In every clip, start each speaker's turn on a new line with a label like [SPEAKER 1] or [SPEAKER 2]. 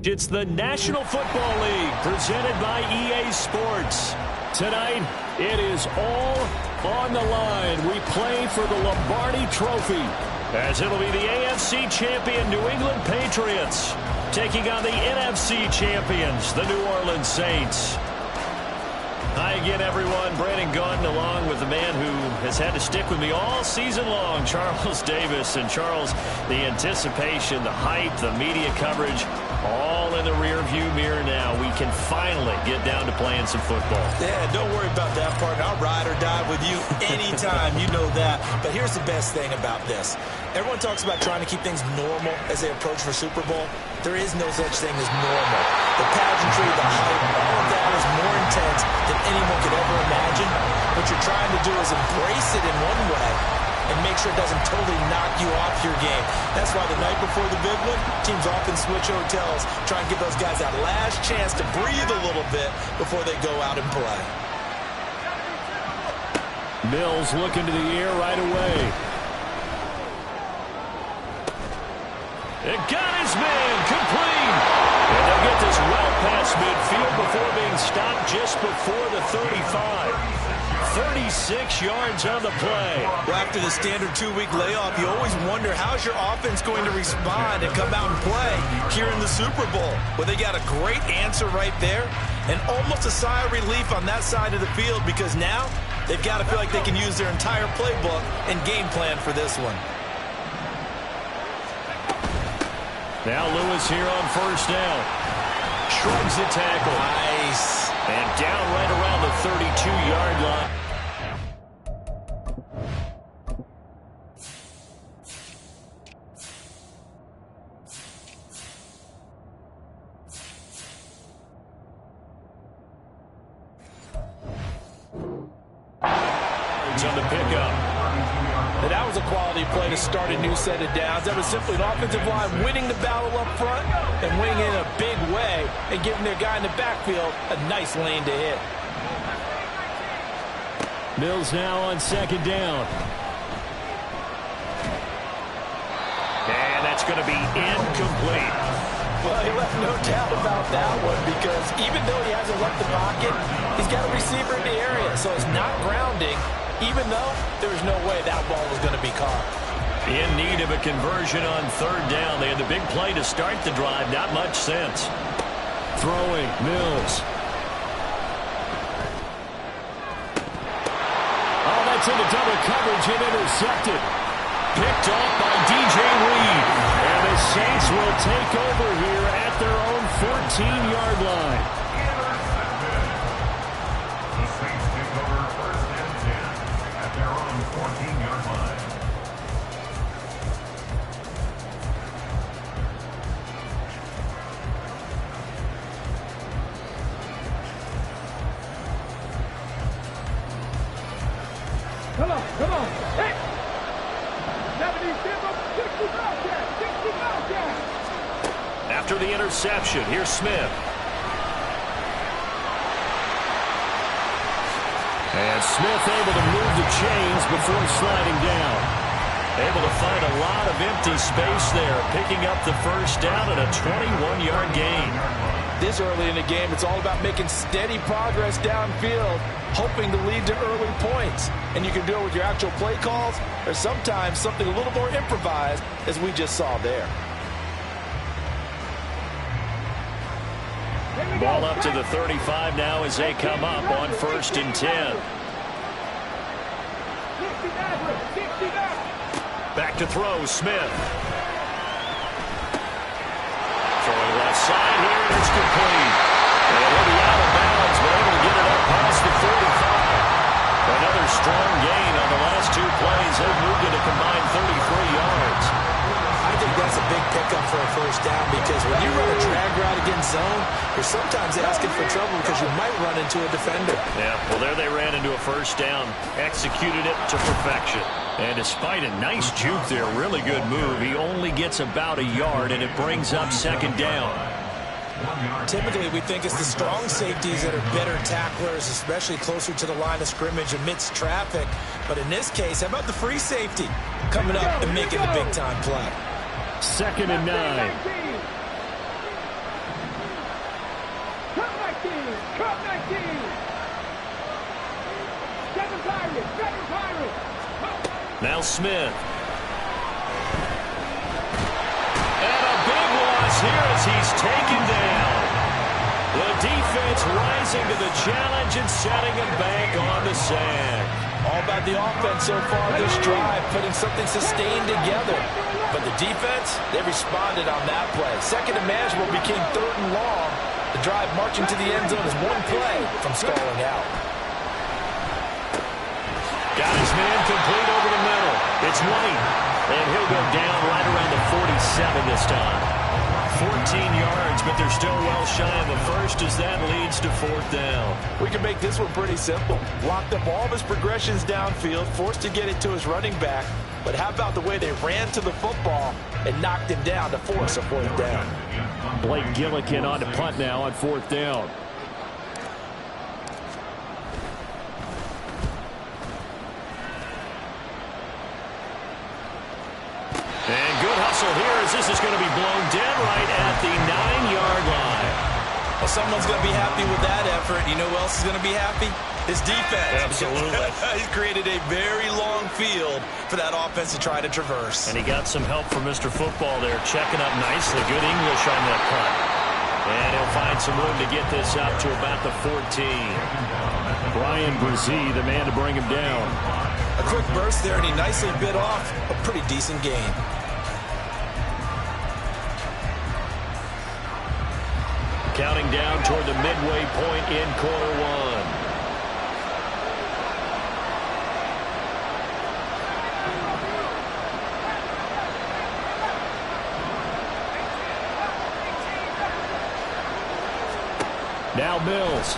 [SPEAKER 1] It's the National Football League presented by EA Sports. Tonight, it is all on the line. We play for the Lombardi Trophy, as it'll be the AFC champion New England Patriots taking on the NFC champions, the New Orleans Saints. Hi again, everyone. Brandon Gaudin along with the man who has had to stick with me all season long, Charles Davis. And Charles, the anticipation, the hype, the media coverage, all in the rearview mirror now. We can finally get down to playing some football.
[SPEAKER 2] Yeah, don't worry about that part. I'll ride or die with you anytime. You know that. But here's the best thing about this. Everyone talks about trying to keep things normal as they approach for Super Bowl. There is no such thing as normal. The pageantry, the hype, all of that is more intense than anyone could ever imagine. What you're trying to do is embrace it in one way and make sure it doesn't totally knock you off your game. That's why the night before the big one, teams often switch hotels, try and give those guys that last chance to breathe a little bit before they go out and play.
[SPEAKER 1] Mills looking to the air right away. It got his man complete. And they'll get this well past midfield before being stopped just before the 35. 36 yards on the play.
[SPEAKER 2] Well, after the standard 2-week layoff, you always wonder how's your offense going to respond and come out and play here in the Super Bowl. Well, they got a great answer right there and almost a sigh of relief on that side of the field because now they've got to feel like they can use their entire playbook and game plan for this one.
[SPEAKER 1] Now Lewis here on first down. Shrugs the tackle.
[SPEAKER 2] Nice.
[SPEAKER 1] And down right around the 32-yard line. On the pickup.
[SPEAKER 2] And that was a quality play to start a new set of downs. That was simply an offensive line winning the battle up front and winning in a big way and giving their guy in the backfield a nice lane to hit.
[SPEAKER 1] Mills now on second down. And that's going to be incomplete.
[SPEAKER 2] Well, he left no doubt about that one because even though he hasn't left the pocket, he's got a receiver in the area, so it's not grounding, even though there's no way that ball was going to be caught.
[SPEAKER 1] In need of a conversion on third down. They had the big play to start the drive. Not much sense. Throwing, Mills. Oh, that's into double coverage and intercepted. Picked off by DJ Reed. And the Saints will take over here at their own 14-yard line.
[SPEAKER 3] The Saints take over first and 10 at their own 14-yard line.
[SPEAKER 4] Come on. Hey! 70, 60 miles down.
[SPEAKER 1] After the interception, here's Smith. And Smith able to move the chains before sliding down. Able to find a lot of empty space there, picking up the first down and a 21-yard gain.
[SPEAKER 2] This early in the game, it's all about making steady progress downfield, hoping to lead to early points. And you can do it with your actual play calls or sometimes something a little more improvised, as we just saw there.
[SPEAKER 1] Ball up to the 35 now as they come up on first and 10. Back to throw, Smith. Throwing left side here, and it's complete. And he'll be out of bounds, but able to get it up past the 45. Another strong gain on the last two plays. They've moved it a combined 33 yards.
[SPEAKER 2] I think that's a big pickup for a first down because when you run a drag route against zone, you're sometimes asking for trouble because you might run into a defender.
[SPEAKER 1] Yeah, well, there they ran into a first down, executed it to perfection. And despite a nice juke there, really good move, he only gets about a yard, and it brings up second down.
[SPEAKER 2] Typically, we think it's the strong safeties that are better tacklers, especially closer to the line of scrimmage amidst traffic. But in this case, how about the free safety coming up and making the big-time play?
[SPEAKER 1] Second and 9.
[SPEAKER 4] Cut 19. 7 Pirates. 7 Pirates.
[SPEAKER 1] Now Smith. And a big loss here as he's taken down. The defense rising to the challenge and setting him back on the sack.
[SPEAKER 2] All about the offense so far this drive, putting something sustained together. But the defense, they responded on that play. Second and manageable became 3rd and long. The drive marching to the end zone is one play from stalling out.
[SPEAKER 1] Got his man complete over the middle. It's White. And he'll go down right around the 47 this time. 14 yards, but they're still well shy of a first as that leads to 4th down.
[SPEAKER 2] We can make this one pretty simple. Locked up all of his progressions downfield, forced to get it to his running back. But how about the way they ran to the football and knocked him down to force a 4th down?
[SPEAKER 1] Blake Gillikin on to punt now on 4th down. And good hustle here as this is going to be blown dead right at the 9-yard line.
[SPEAKER 2] Well, someone's going to be happy with that effort. You know who else is going to be happy? His defense.
[SPEAKER 1] Absolutely.
[SPEAKER 2] He's created a very long field for that offense to try to traverse.
[SPEAKER 1] And he got some help from Mr. Football there, checking up nicely. Good English on that punt. And he'll find some room to get this up to about the 14. Brian Brzee, the man to bring him down.
[SPEAKER 2] A quick burst there, and he nicely bit off a pretty decent gain.
[SPEAKER 1] Counting down toward the midway point in quarter one. Now Mills.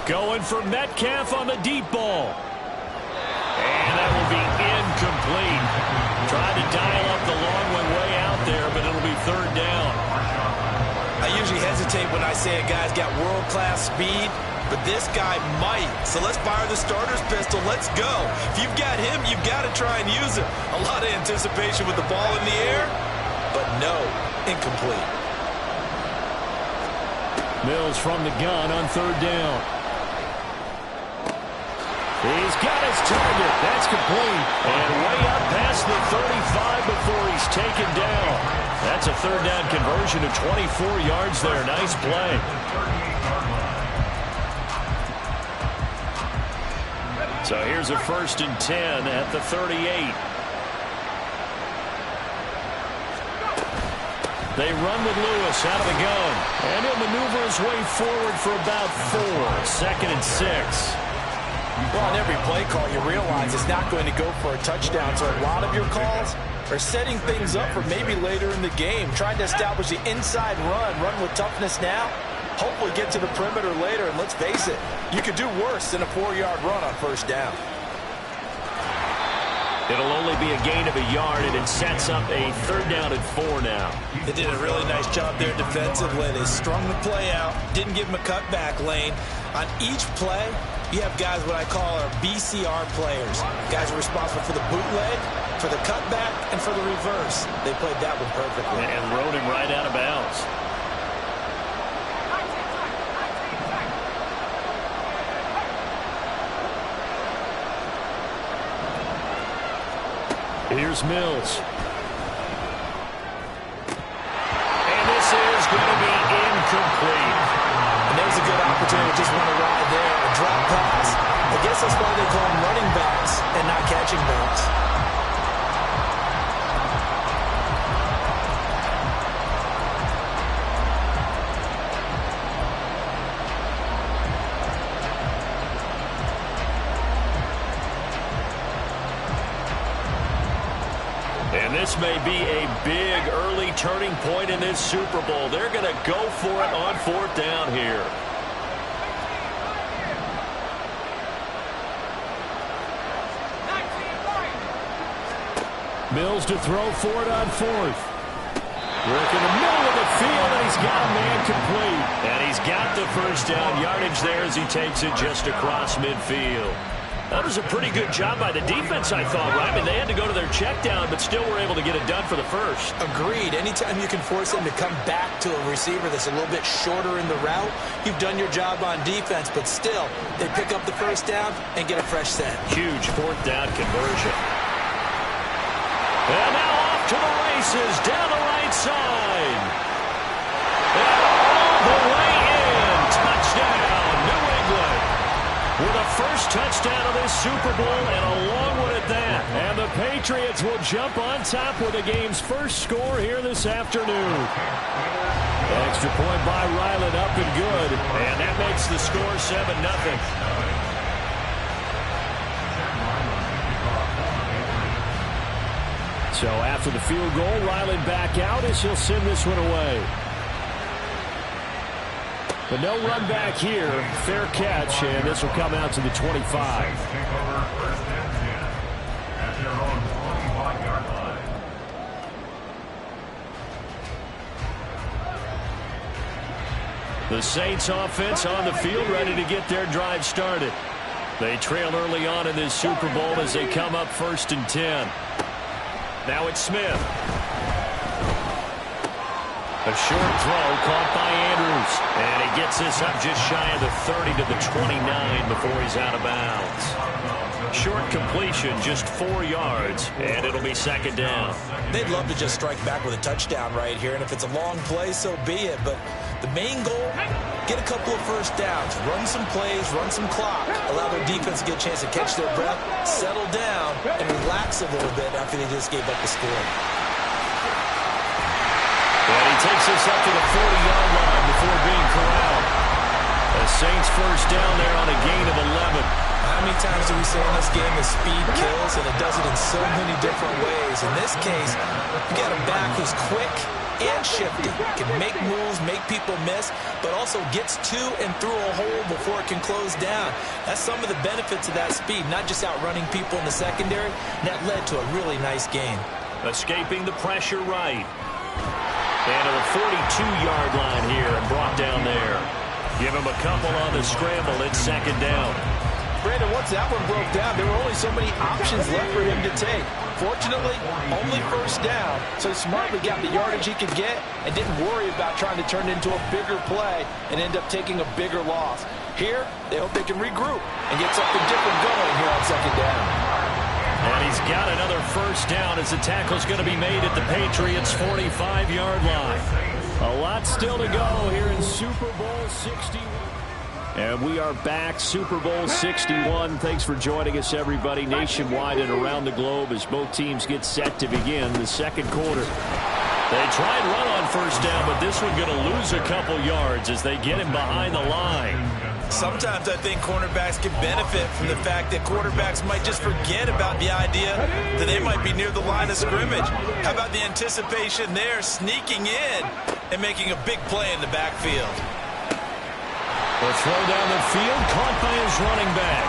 [SPEAKER 1] Going for Metcalf on the deep ball. And that will be incomplete. Tried to dial up the long one way out there, but it'll be 3rd down.
[SPEAKER 2] I usually hesitate when I say a guy's got world-class speed, but this guy might. So let's fire the starter's pistol. Let's go. If you've got him, you've got to try and use him. A lot of anticipation with the ball in the air, but no, incomplete.
[SPEAKER 1] Mills from the gun on 3rd down. He's got his target. That's complete. And way up past the 35 before he's taken down. That's a 3rd down conversion of 24 yards there. Nice play. So here's a 1st and 10 at the 38. They run with Lewis out of the gun. And he'll maneuver his way forward for about 4. 2nd and 6.
[SPEAKER 2] Well, on every play call, you realize it's not going to go for a touchdown. So a lot of your calls are setting things up for maybe later in the game. Trying to establish the inside run with toughness now. Hopefully get to the perimeter later. And let's face it, you could do worse than a 4-yard run on 1st down.
[SPEAKER 1] It'll only be a gain of a yard, and it sets up a 3rd down and 4 now.
[SPEAKER 2] They did a really nice job there defensively. They strung the play out, didn't give him a cutback lane. On each play, you have guys what I call our BCR players. Guys are responsible for the bootleg, for the cutback, and for the reverse. They played that one perfectly.
[SPEAKER 1] And rode him right out of bounds. Here's Mills. And this is going to be incomplete.
[SPEAKER 2] And there's a good opportunity. Just want to ride there. A drop pass. I guess that's why they call them running backs and not catching backs.
[SPEAKER 1] And this may be a big early turning point in this Super Bowl. They're going to go for it on 4th down here. Mills to throw for it on 4th. Work in the middle of the field, and he's got a man complete. And he's got the 1st down yardage there as he takes it just across midfield. That was a pretty good job by the defense, I thought, right? I mean, they had to go to their check down, but still were able to get it done for the first.
[SPEAKER 2] Agreed. Anytime you can force them to come back to a receiver that's a little bit shorter in the route, you've done your job on defense, but still, they pick up the first down and get a fresh set.
[SPEAKER 1] Huge fourth down conversion. And now off to the races, down the right side. And all the way in. Touchdown, New England. With a first touchdown of this Super Bowl and a long one at that. And the Patriots will jump on top with the game's first score here this afternoon. Extra point by Ryland, up and good. And that makes the score 7-0. So after the field goal, Ryland back out as he'll send this one away. But no run back here. Fair catch, and this will come out to the 25. The Saints offense on the field, ready to get their drive started. They trail early on in this Super Bowl as they come up 1st and 10. Now it's Smith. A short throw caught by Andrews. And he gets this up just shy of the 30 to the 29 before he's out of bounds. Short completion, just 4 yards, and it'll be 2nd down.
[SPEAKER 2] They'd love to just strike back with a touchdown right here, and if it's a long play, so be it. But the main goal, get a couple of first downs, run some plays, run some clock, allow their defense to get a chance to catch their breath, settle down, and relax a little bit after they just gave up the score.
[SPEAKER 1] And he takes this up to the 40-yard line before being corralled. The Saints first down there on a gain of 11.
[SPEAKER 2] How many times do we say in this game that speed kills, and it does it in so many different ways? In this case, you got a back who's quick and shifty, can make moves, make people miss, but also gets to and through a hole before it can close down. That's some of the benefits of that speed, not just outrunning people in the secondary. That led to a really nice game.
[SPEAKER 1] Escaping the pressure right. And to the 42-yard line here and brought down there. Give him a couple on the scramble. It's 2nd down.
[SPEAKER 2] Brandon, once that one broke down, there were only so many options left for him to take. Fortunately, only first down, so he smartly got the yardage he could get and didn't worry about trying to turn it into a bigger play and end up taking a bigger loss. Here, they hope they can regroup and get something different going here on 2nd down.
[SPEAKER 1] And he's got another first down as the tackle's going to be made at the Patriots' 45-yard line. A lot still to go here in Super Bowl 61. And we are back, Super Bowl 61. Thanks for joining us, everybody, nationwide and around the globe as both teams get set to begin the second quarter. They try and run on first down, but this one going to lose a couple yards as they get him behind the line.
[SPEAKER 2] Sometimes I think cornerbacks can benefit from the fact that quarterbacks might just forget about the idea that they might be near the line of scrimmage. How about the anticipation there, sneaking in and making a big play in the backfield?
[SPEAKER 1] The throw down the field, caught by his running back.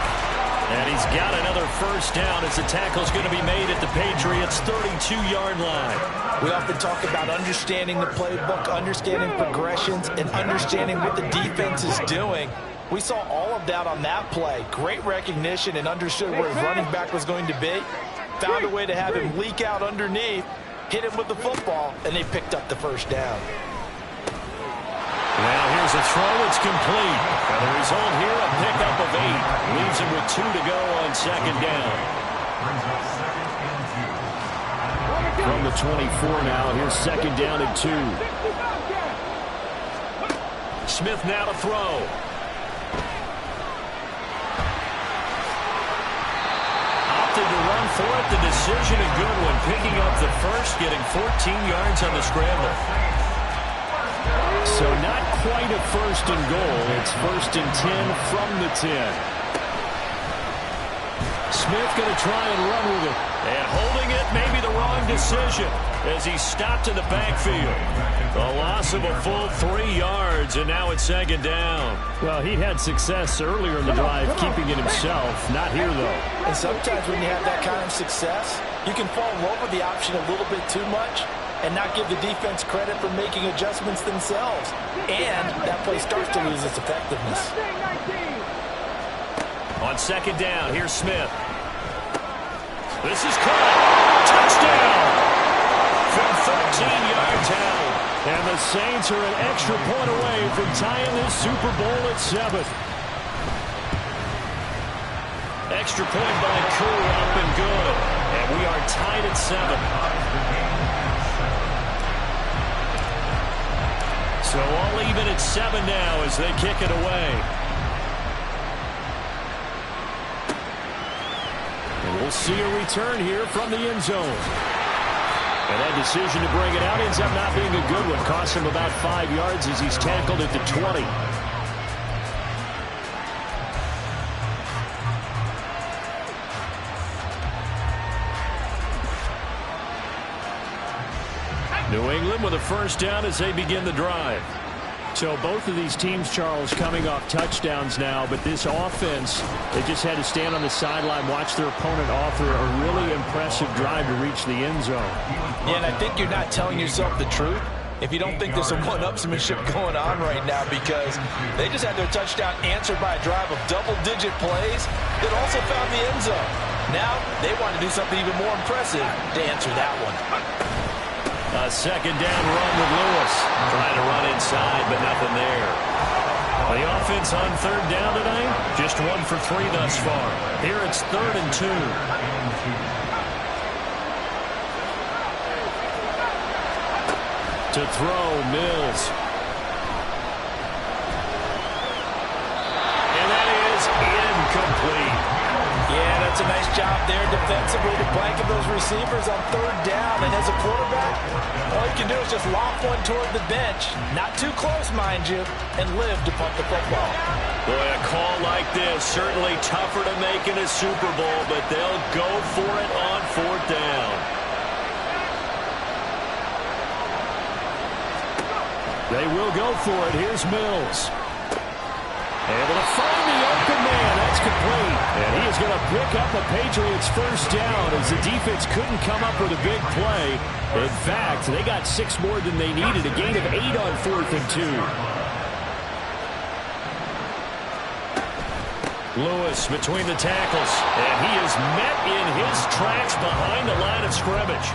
[SPEAKER 1] And he's got another first down as the tackle's going to be made at the Patriots' 32-yard line.
[SPEAKER 2] We often talk about understanding the playbook, understanding progressions, and understanding what the defense is doing. We saw all of that on that play. Great recognition and understood where his running back was going to be. Found a way to have him leak out underneath, hit him with the football, and they picked up the first down.
[SPEAKER 1] Now here's a throw. It's complete. And the result here, a pickup of 8. Leaves him with 2 to go on 2nd down. From the 24 now, here's 2nd down and 2. Smith now to throw. Opted to run for it. The decision a good one. Picking up the first, getting 14 yards on the scramble. So not quite a 1st and goal. It's 1st and 10 from the 10. Smith going to try and run with it. And holding it, maybe the wrong decision as he stopped in the backfield. A loss of a full 3 yards, and now it's 2nd down. Well, he had success earlier in the drive, keeping it himself. Not here, though.
[SPEAKER 2] And sometimes when you have that kind of success, you can fall in love with the option a little bit too much and not give the defense credit for making adjustments themselves. And that play starts to lose its effectiveness.
[SPEAKER 1] On second down, here's Smith. This is caught. Touchdown. From 13 yards out. And the Saints are an extra point away from tying this Super Bowl at 7. Extra point by Koo, up and good. And we are tied at 7. So all even at 7 now as they kick it away. And we'll see a return here from the end zone. And that decision to bring it out ends up not being a good one. Costs him about 5 yards as he's tackled at the 20. New England with a first down as they begin the drive. So both of these teams, Charles, coming off touchdowns now, but this offense, they just had to stand on the sideline, watch their opponent offer a really impressive drive to reach the end zone.
[SPEAKER 2] Yeah, and I think you're not telling yourself the truth if you don't think there's some one-upsmanship going on right now, because they just had their touchdown answered by a drive of double-digit plays that also found the end zone. Now they want to do something even more impressive to answer that one.
[SPEAKER 1] A second down run with Lewis. Trying to run inside, but nothing there. The offense on third down tonight, just 1 for 3 thus far. Here it's 3rd and 2. To throw, Mills. And that is incomplete.
[SPEAKER 2] Yeah, that's a nice job there defensively to blanket those receivers on third down. And as a quarterback, all you can do is just lob one toward the bench. Not too close, mind you, and live to punt the football.
[SPEAKER 1] Boy, a call like this, certainly tougher to make in a Super Bowl, but they'll go for it on 4th down. They will go for it. Here's Mills. Able to find the open man. That's complete. And he is going to pick up a Patriots first down as the defense couldn't come up with a big play. In fact, they got 6 more than they needed. A gain of 8 on 4th and 2. Lewis between the tackles. And he is met in his tracks behind the line of scrimmage.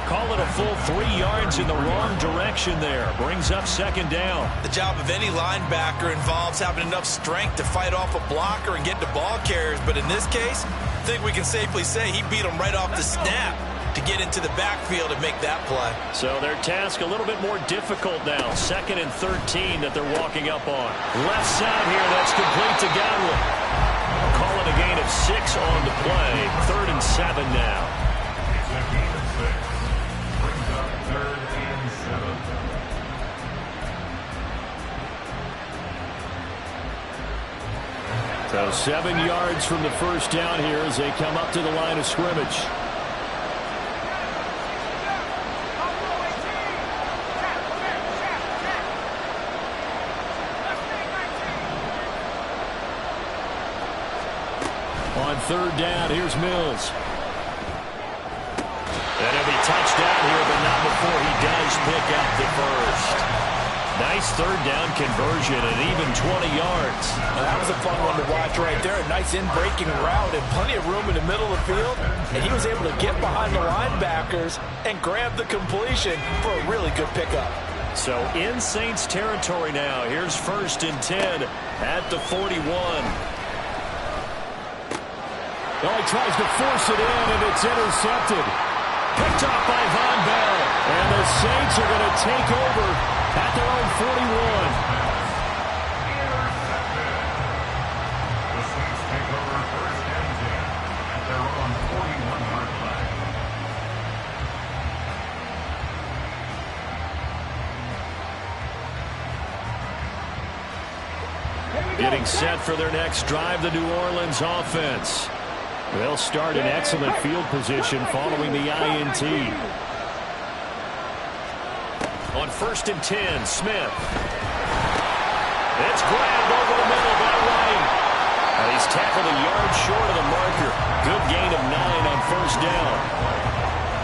[SPEAKER 1] Call it a full 3 yards in the wrong direction there. Brings up second down.
[SPEAKER 2] The job of any linebacker involves having enough strength to fight off a blocker and get to ball carriers. But in this case, I think we can safely say he beat him right off the snap to get into the backfield and make that play.
[SPEAKER 1] So their task a little bit more difficult now. 2nd and 13 that they're walking up on. Left side here, that's complete to Godwin. Call it a gain of 6 on the play. 3rd and 7 now.
[SPEAKER 3] It's a gain of 6. Brings up 3rd and 7.
[SPEAKER 1] So 7 yards from the first down here as they come up to the line of scrimmage. On 3rd down, here's Mills. And he'll be touchdown here, but not before he does pick up the first. Nice 3rd down conversion and even 20 yards.
[SPEAKER 2] Now, that was a fun one to watch right there. A nice in-breaking route and plenty of room in the middle of the field. And he was able to get behind the linebackers and grab the completion for a really good pickup.
[SPEAKER 1] So in Saints territory now. Here's 1st and 10 at the 41. Oh, he tries to force it in, and it's intercepted. Picked off by Von Bell. And the Saints are going to take over at their own 41.
[SPEAKER 3] The Saints take over 1st and 10 at their own 41-yard line.
[SPEAKER 1] Getting set for their next drive, the New Orleans offense. They'll start in excellent field position following the INT. On 1st and 10, Smith. It's grabbed over the middle by White. And he's tackled a yard short of the marker. Good gain of 9 on 1st down.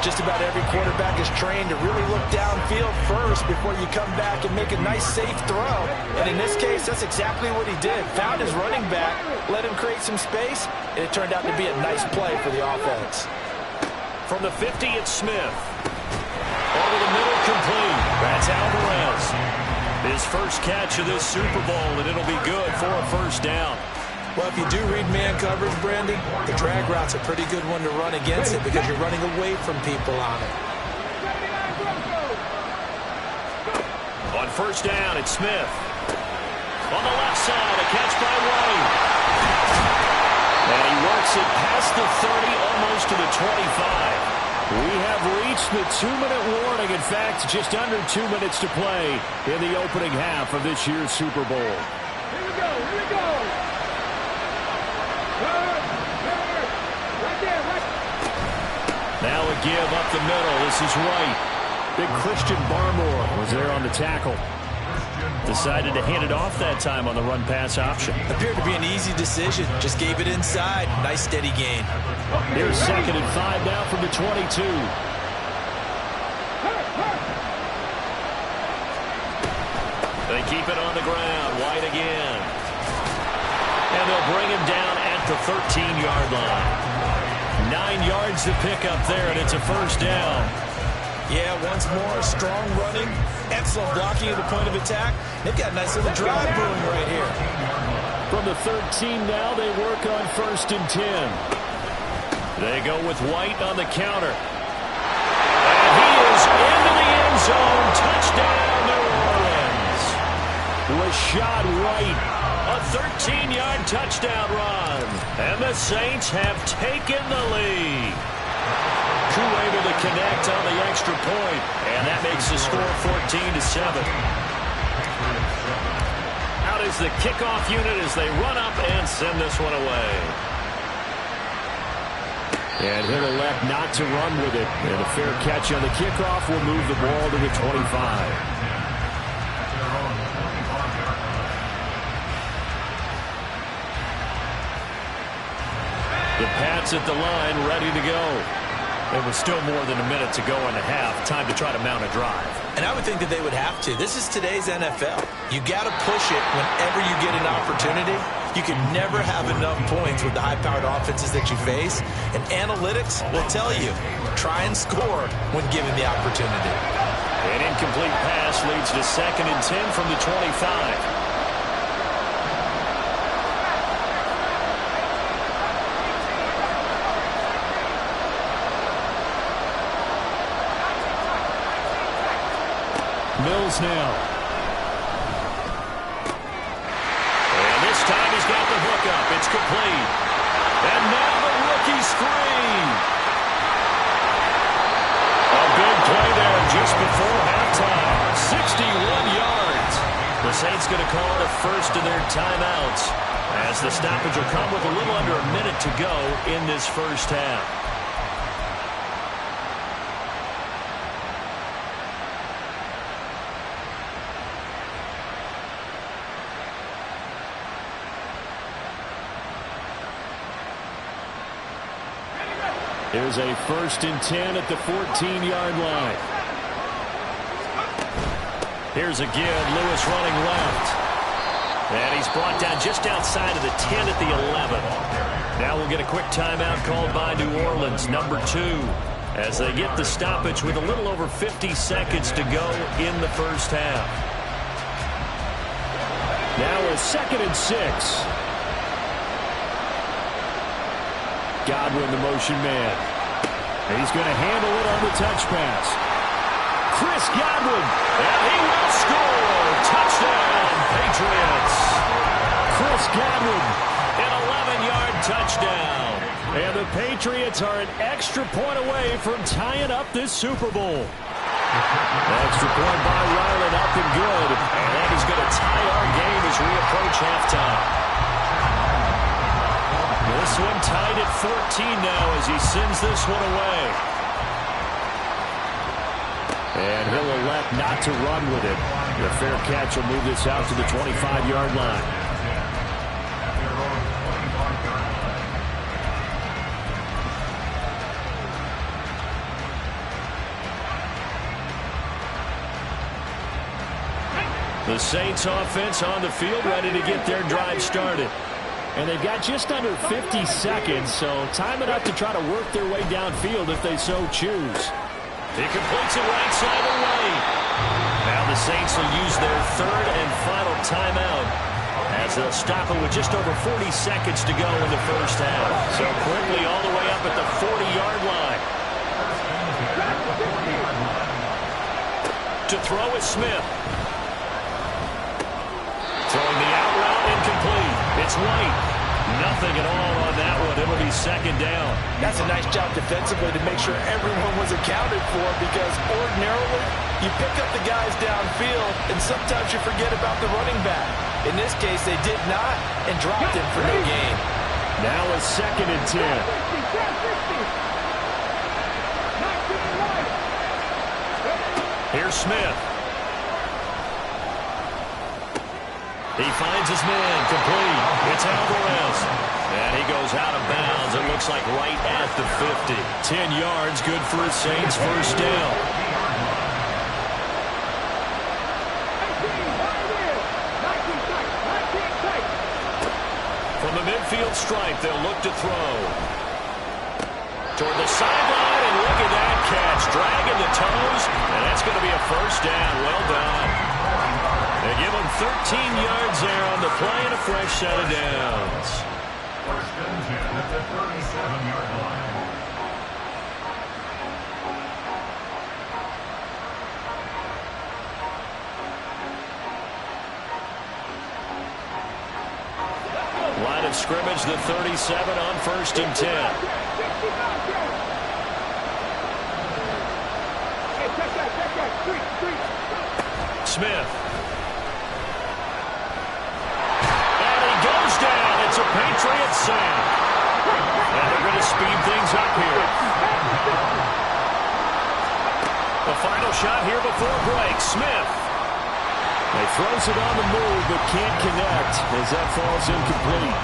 [SPEAKER 2] Just about every quarterback is trained to really look downfield first before you come back and make a nice, safe throw. And in this case, that's exactly what he did. Found his running back, let him create some space, and it turned out to be a nice play for the offense.
[SPEAKER 1] From the 50, it's Smith. Over the middle, complete. That's Alvarez. His first catch of this Super Bowl, and it'll be good for a first down.
[SPEAKER 2] Well, if you do read man coverage, Brandon, the drag route's a pretty good one to run against it because you're running away from people on it.
[SPEAKER 1] On first down, it's Smith. On the left side, a catch by White. And he works it past the 30, almost to the 25. We have reached the 2-minute warning. In fact, just under 2 minutes to play in the opening half of this year's Super Bowl.
[SPEAKER 4] Here we go, here we go. Right there, right.
[SPEAKER 1] Now a give up the middle. This is White. Big Christian Barmore was there on the tackle. Decided to hand it off that time on the run-pass option.
[SPEAKER 2] Appeared to be an easy decision. Just gave it inside. Nice steady gain.
[SPEAKER 1] Here's 2nd and 5 now from the 22. They keep it on the ground. White again. And they'll bring him down at the 13-yard line. 9 yards to pick up there, and it's a first down.
[SPEAKER 2] Yeah, once more, strong running, excellent blocking at the point of attack. They've got a nice little drive brewing right here.
[SPEAKER 1] From the 13 now, they work on 1st and 10. They go with White on the counter. And he is into the end zone. Touchdown, New Orleans. Rashad White, a 13-yard touchdown run. And the Saints have taken the lead. Who able to connect on the extra point, and that makes the score 14-7. Out is the kickoff unit as they run up and send this one away. And he'll elect not to run with it. And a fair catch on the kickoff will move the ball to the 25. The Pats at the line, ready to go. It was still more than a minute to go in the half. Time to try to mount a drive.
[SPEAKER 2] And I would think that they would have to. This is today's NFL. You got to push it whenever you get an opportunity. You can never have enough points with the high-powered offenses that you face. And analytics will tell you, try and score when given the opportunity.
[SPEAKER 1] An incomplete pass leads to 2nd and 10 from the 25. Mills now. And this time he's got the hook up. It's complete. And now the rookie screen. A big play there just before halftime. 61 yards. The Saints going to call it a first of their timeouts, as the stoppage will come with a little under a minute to go in this first half. Here's a 1st and 10 at the 14-yard line. Here's a give. Lewis running left. And he's brought down just outside of the 10 at the 11. Now we'll get a quick timeout called by New Orleans, number 2, as they get the stoppage with a little over 50 seconds to go in the first half. Now a 2nd and 6. Godwin, the motion man. He's going to handle it on the touch pass. Chris Godwin, and he will score. Touchdown, Patriots. Chris Godwin, an 11-yard touchdown. And the Patriots are an extra point away from tying up this Super Bowl. Extra point by Ryland, up and good. And that is going to tie our game as we approach halftime. This one tied at 14 now as he sends this one away. And he'll elect not to run with it. The fair catch will move this out to the 25-yard line. The Saints offense on the field, ready to get their drive started. And they've got just under 50 seconds, so time enough to try to work their way downfield if they so choose. He completes it right side of the lane. Now the Saints will use their third and final timeout as they'll stop it with just over 40 seconds to go in the first half. So quickly all the way up at the 40-yard line. To throw is Smith. Throwing the out route incomplete. It's White. Nothing at all on that one. It'll be second down.
[SPEAKER 2] That's a nice job defensively to make sure everyone was accounted for, because ordinarily you pick up the guys downfield and sometimes you forget about the running back. In this case, they did not and dropped him for no gain.
[SPEAKER 1] Now a 2nd and 10. Here's Smith. He finds his man, complete. It's Alvarez. And he goes out of bounds. It looks like right at the 50. 10 yards, good for a Saints first down. From the midfield stripe, they'll look to throw. Toward the sideline, and look at that catch. Dragging the toes, and that's going to be a first down. Well done. They give him 13 yards there on the play and a fresh set of downs.
[SPEAKER 3] First and 10 at the 37-yard line.
[SPEAKER 1] Line of scrimmage, the 37 on 1st and 10. Smith. And he goes down. It's a Patriot sack. And they're going to speed things up here. The final shot here before break. Smith. He throws it on the move, but can't connect as that falls incomplete.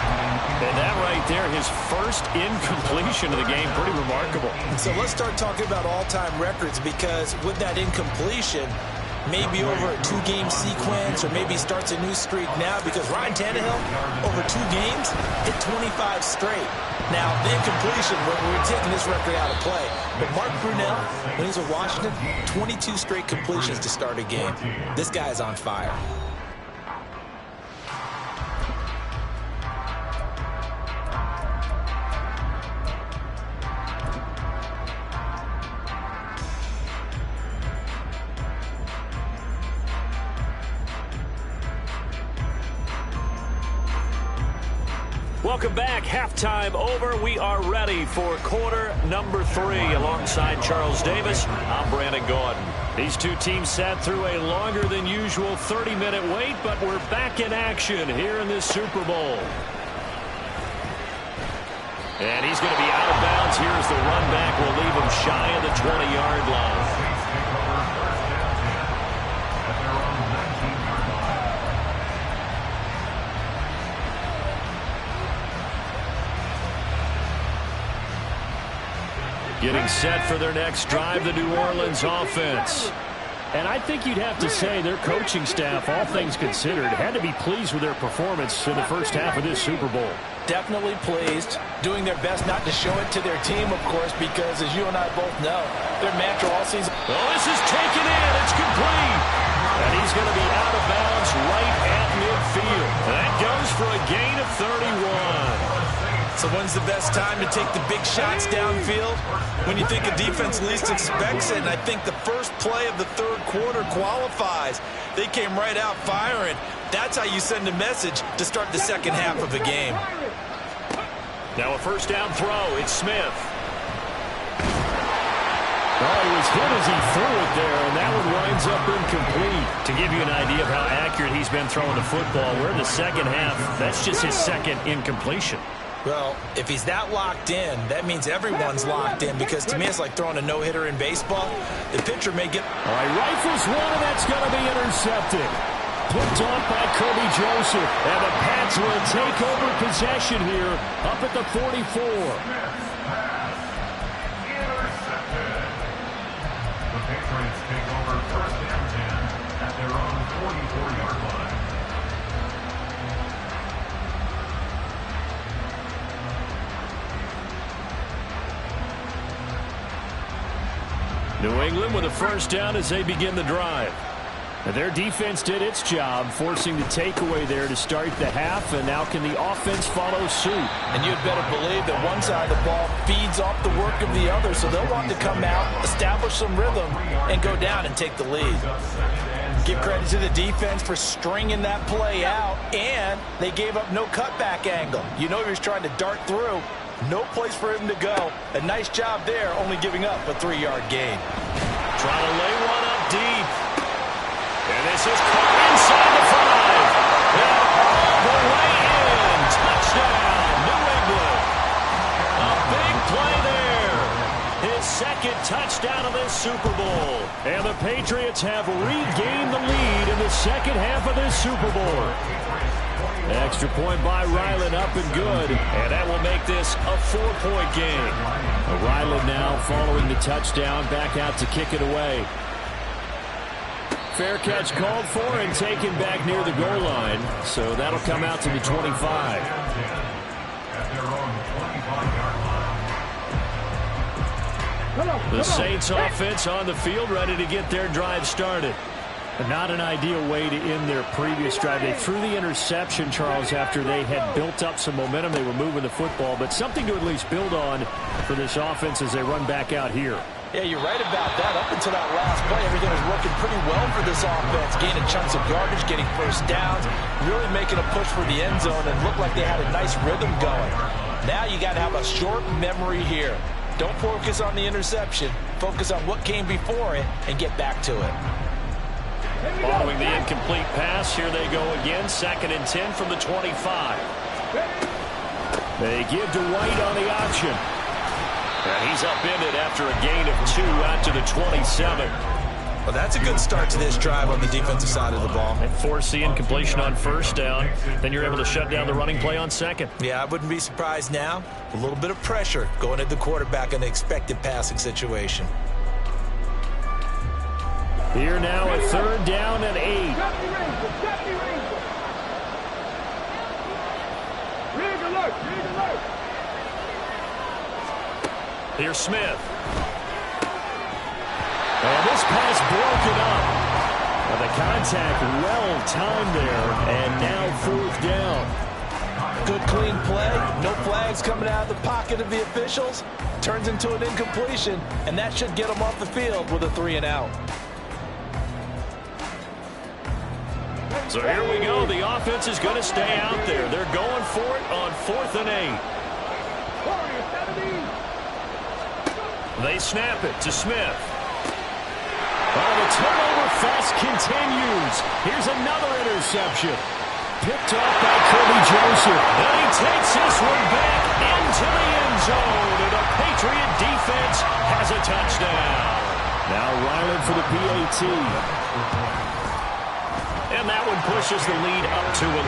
[SPEAKER 1] And that right there, his first incompletion of the game, pretty remarkable.
[SPEAKER 2] So let's start talking about all-time records, because with that incompletion, maybe over a 2-game sequence, or maybe starts a new streak now, because Ryan Tannehill, over 2 games, hit 25 straight. Now, the incompletion, we're taking this record out of play. But Mark Brunell, when he's with Washington, 22 straight completions to start a game. This guy is on fire.
[SPEAKER 1] Welcome back. Halftime over. We are ready for quarter number 3. Alongside Charles Davis, I'm Brandon Gordon. These two teams sat through a longer than usual 30-minute wait, but we're back in action here in this Super Bowl. And he's going to be out of bounds here as the run back will leave him shy of the 20-yard line. Getting set for their next drive, the New Orleans offense. And I think you'd have to say their coaching staff, all things considered, had to be pleased with their performance in the first half of this Super Bowl.
[SPEAKER 2] Definitely pleased, doing their best not to show it to their team, of course, because as you and I both know, their mantra all season.
[SPEAKER 1] Oh, this is taken in. It's complete. And he's going to be out of bounds right at midfield. That goes for a gain of 31.
[SPEAKER 2] So when's the best time to take the big shots downfield? When you think a defense least expects it, and I think the first play of the third quarter qualifies. They came right out firing. That's how you send a message to start the second half of a game.
[SPEAKER 1] Now a first down throw. It's Smith. Oh, he was hit as he threw it there, and that one winds up incomplete. To give you an idea of how accurate he's been throwing the football, we're in the second half. That's just his second incompletion.
[SPEAKER 2] Well, if he's that locked in, that means everyone's locked in, because to me it's like throwing a no-hitter in baseball. The pitcher may get...
[SPEAKER 1] All right, rifles one, and that's going to be intercepted. Picked off by Kirby Joseph, and the Pats will take over possession here up at the 44.
[SPEAKER 3] The Patriots take over first and 10 at their own 44-yard
[SPEAKER 1] New England with a first down as they begin the drive. And their defense did its job, forcing the takeaway there to start the half, and now can the offense follow suit?
[SPEAKER 2] And you'd better believe that one side of the ball feeds off the work of the other, so they'll want to come out, establish some rhythm, and go down and take the lead. Give credit to the defense for stringing that play out, and they gave up no cutback angle. You know he was trying to dart through. No place for him to go. A nice job there, only giving up a 3-yard gain.
[SPEAKER 1] Trying to lay one up deep. And this is caught inside the 5. And all the way in. Touchdown, New England. A big play there. His second touchdown of this Super Bowl. And the Patriots have regained the lead in the second half of this Super Bowl. Extra point by Ryland, up and good. And that will make this a 4-point game. Ryland now following the touchdown, back out to kick it away. Fair catch called for and taken back near the goal line. So that'll come out to the 25. The Saints offense on the field, ready to get their drive started. Not an ideal way to end their previous drive. They threw the interception, Charles, after they had built up some momentum. They were moving the football, but something to at least build on for this offense as they run back out here.
[SPEAKER 2] Yeah, you're right about that. Up until that last play, everything was working pretty well for this offense. Gaining chunks of yardage, getting first downs, really making a push for the end zone, and looked like they had a nice rhythm going. Now you got to have a short memory here. Don't focus on the interception. Focus on what came before it and get back to it.
[SPEAKER 1] Following the incomplete pass, here they go again. 2nd and 10 from the 25. They give to White on the option. And he's upended after a gain of 2 out to the 27.
[SPEAKER 2] Well, that's a good start to this drive on the defensive side of the ball.
[SPEAKER 1] And force the incompletion on first down. Then you're able to shut down the running play on second.
[SPEAKER 2] Yeah, I wouldn't be surprised now. A little bit of pressure going at the quarterback in the expected passing situation.
[SPEAKER 1] Here now a 3rd down and 8. Here's Smith. And this pass broken up. Well, the contact well timed there, and now 4th down.
[SPEAKER 2] Good clean play. No flags coming out of the pocket of the officials. Turns into an incompletion, and that should get them off the field with a 3-and-out.
[SPEAKER 1] So here we go. The offense is going to stay out there. They're going for it on 4th and 8. They snap it to Smith. Oh, the turnover fest continues. Here's another interception. Picked off by Kirby Joseph. And he takes this one back into the end zone. And the Patriot defense has a touchdown. Now Ryland for the PAT. And that one pushes the lead up to 11.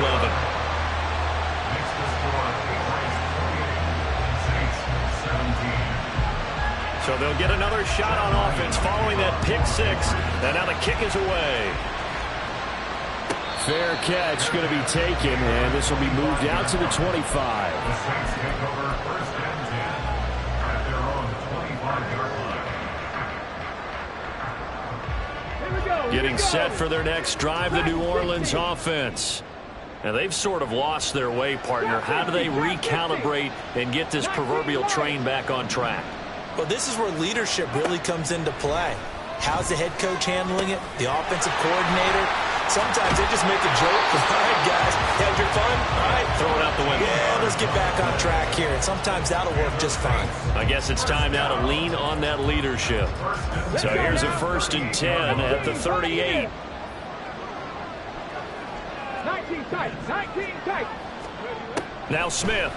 [SPEAKER 1] So they'll get another shot on offense following that pick 6. And now the kick is away. Fair catch going to be taken, and this will be moved out to the 25.
[SPEAKER 3] The Saints take over 1st and 10 at their own 25-yard line.
[SPEAKER 1] Getting set for their next drive, the New Orleans offense. Now, they've sort of lost their way, partner. How do they recalibrate and get this proverbial train back on track?
[SPEAKER 2] Well, this is where leadership really comes into play. How's the head coach handling it? The offensive coordinator? Sometimes they just make a joke. All right, guys, had your fun? All right.
[SPEAKER 1] Throw it out the window.
[SPEAKER 2] Yeah, let's get back on track here. And sometimes that'll work just fine.
[SPEAKER 1] I guess it's time now to lean on that leadership. So here's a 1st and 10 at the 38.
[SPEAKER 4] 19 tight. 19 tight.
[SPEAKER 1] Now Smith.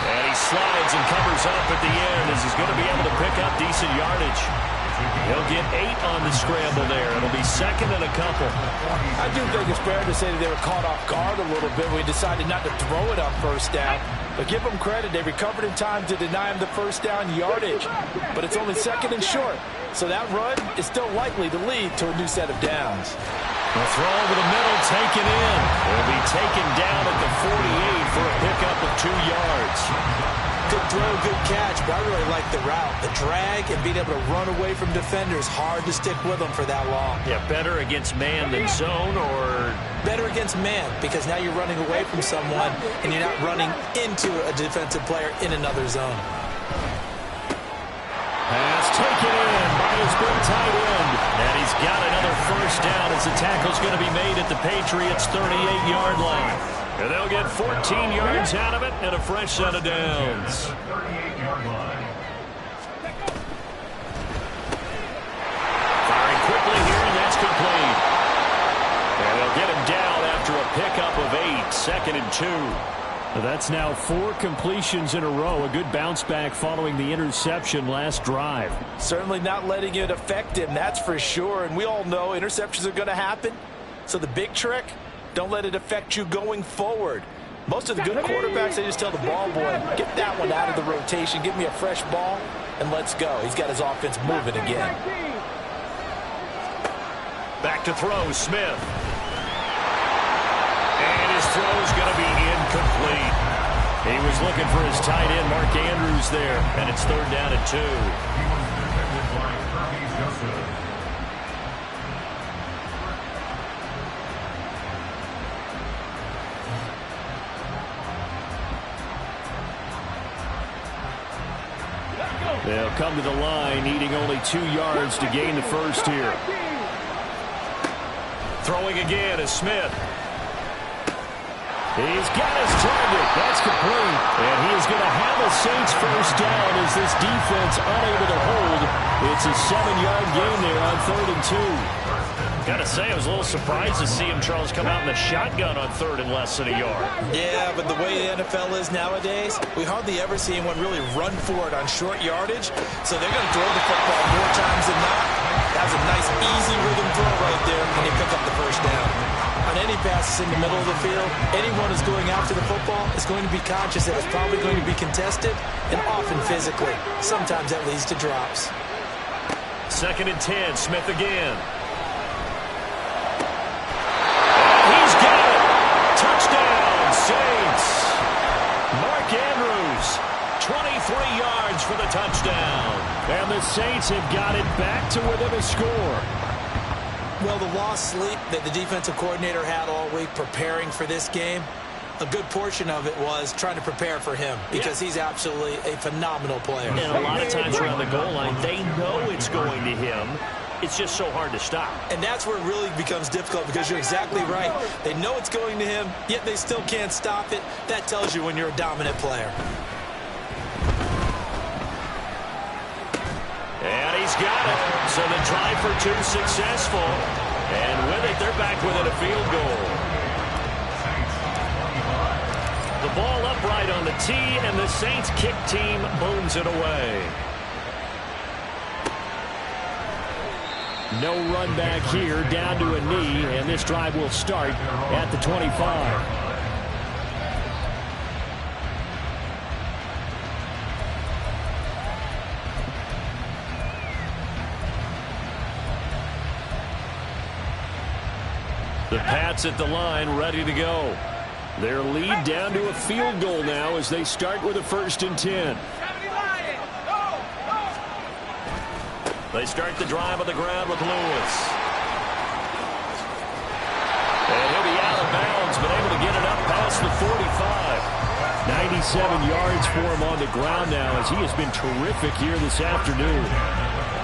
[SPEAKER 1] And he slides and covers up at the end as he's going to be able to pick up decent yardage. He'll get 8 on the scramble there. It'll be 2nd and a couple.
[SPEAKER 2] I do think it's fair to say that they were caught off guard a little bit when we decided not to throw it on 1st down. But give them credit. They recovered in time to deny him the 1st down yardage. But it's only 2nd and short. So that run is still likely to lead to a new set of downs.
[SPEAKER 1] The throw over the middle taken in. Will be taken down at the 48 for a pickup of 2 yards.
[SPEAKER 2] Good throw, good catch, but I really like the route. The drag and being able to run away from defenders, hard to stick with them for that long.
[SPEAKER 1] Yeah, better against man than zone, or?
[SPEAKER 2] Better against man, because now you're running away from someone and you're not running into a defensive player in another zone.
[SPEAKER 1] Pass taken in by his big tight end. And he's got another first down as the tackle's going to be made at the Patriots' 38-yard line. And they'll get 14 yards out of it and a fresh set of downs.
[SPEAKER 3] 38-yard line.
[SPEAKER 1] Firing quickly here, and that's complete. And they'll get him down after a pickup of 8, 2nd and 2. That's now 4 completions in a row. A good bounce back following the interception last drive.
[SPEAKER 2] Certainly not letting it affect him, that's for sure. And we all know interceptions are going to happen. So the big trick, don't let it affect you going forward. Most of the good quarterbacks, they just tell the ball boy, get that one out of the rotation, give me a fresh ball, and let's go. He's got his offense moving again.
[SPEAKER 1] Back to throw, Smith. And his throw's going to be incomplete. He was looking for his tight end, Mark Andrews, there. And it's 3rd down and 2.
[SPEAKER 3] He was defended by Qbc.
[SPEAKER 1] They'll come to the line, needing only 2 yards to gain the first here. Throwing again is Smith. He's got his target. That's complete. And he is going to have a Saints first down as this defense unable to hold. It's a 7-yard gain there on 3rd and 2. Got to say, I was a little surprised to see him, Charles, come out in the shotgun on 3rd and less than a yard.
[SPEAKER 2] Yeah, but the way the NFL is nowadays, we hardly ever see anyone really run for it on short yardage. So they're going to throw the football more times than not. That's a nice, easy rhythm throw right there, and they pick up the first down. On any passes in the middle of the field, anyone who's going after the football is going to be conscious that it's probably going to be contested, and often physically. Sometimes that leads to drops.
[SPEAKER 1] 2nd and 10, Smith again. He's got it. Touchdown, Saints. Mark Andrews, 23 yards for the touchdown. And the Saints have got it back to within a score.
[SPEAKER 2] Well, the lost sleep that the defensive coordinator had all week preparing for this game, a good portion of it was trying to prepare for him because he's absolutely a phenomenal player.
[SPEAKER 1] And a lot of times around the goal line, they know it's going to him. It's just so hard to stop.
[SPEAKER 2] And that's where it really becomes difficult because you're exactly right. They know it's going to him, yet they still can't stop it. That tells you when you're a dominant player.
[SPEAKER 1] And he's got it. So the try for 2 successful. And with it, they're back within a field goal. The ball upright on the tee, and the Saints kick team booms it away. No run back here, down to a knee, and this drive will start at the 25. The Pats at the line, ready to go. Their lead down to a field goal now as they start with a 1st and 10. They start the drive on the ground with Lewis. And he'll be out of bounds, but able to get it up past the 45. 97 yards for him on the ground now as he has been terrific here this afternoon.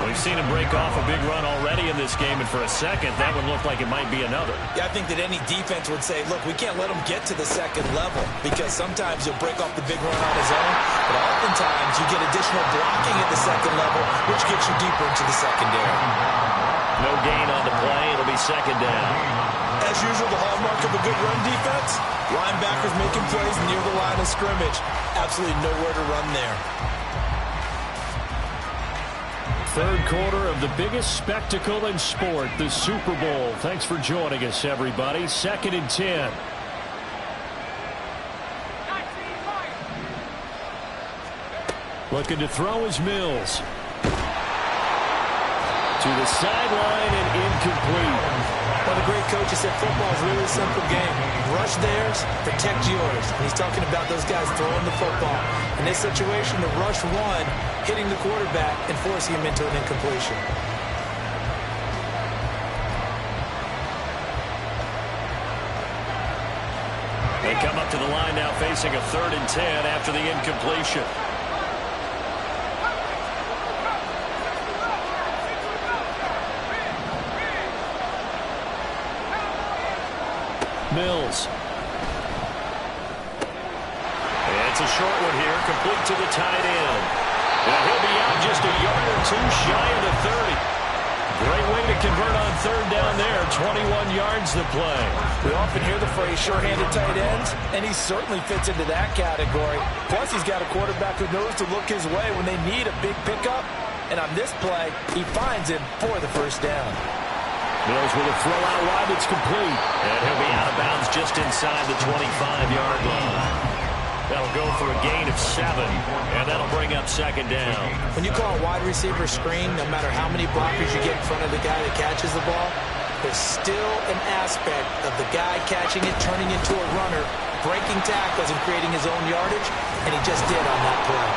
[SPEAKER 1] We've seen him break off a big run already in this game, and for a second, that one looked like it might be another.
[SPEAKER 2] Yeah, I think that any defense would say, look, we can't let him get to the second level because sometimes he'll break off the big run on his own, but oftentimes you get additional blocking at the second level, which gets you deeper into the secondary.
[SPEAKER 1] No gain on the play. It'll be 2nd down.
[SPEAKER 2] As usual, the hallmark of a good run defense, linebackers making plays near the line of scrimmage. Absolutely nowhere to run there.
[SPEAKER 1] 3rd quarter of the biggest spectacle in sport, the Super Bowl. Thanks for joining us, everybody. 2nd and 10. Looking to throw is Mills. To the sideline and incomplete.
[SPEAKER 2] One of the great coaches said football is really a simple game. Rush theirs, protect yours. And he's talking about those guys throwing the football. In this situation, the rush one, hitting the quarterback and forcing him into an incompletion.
[SPEAKER 1] They come up to the line now facing a 3rd and 10 after the incompletion. Mills. It's a short one here, complete to the tight end. And he'll be out just a yard or two shy of the 30. Great way to convert on 3rd down there. 21 yards to play.
[SPEAKER 2] We often hear the phrase sure-handed tight ends, and he certainly fits into that category. Plus, he's got a quarterback who knows to look his way when they need a big pickup. And on this play, he finds him for the 1st down.
[SPEAKER 1] Mills with a throw out wide that's complete. And he'll be out of bounds just inside the 25-yard line. That'll go for a gain of 7, and that'll bring up 2nd down.
[SPEAKER 2] When you call a wide receiver screen, no matter how many blockers you get in front of the guy that catches the ball, there's still an aspect of the guy catching it, turning into a runner, breaking tackles and creating his own yardage, and he just did on that play.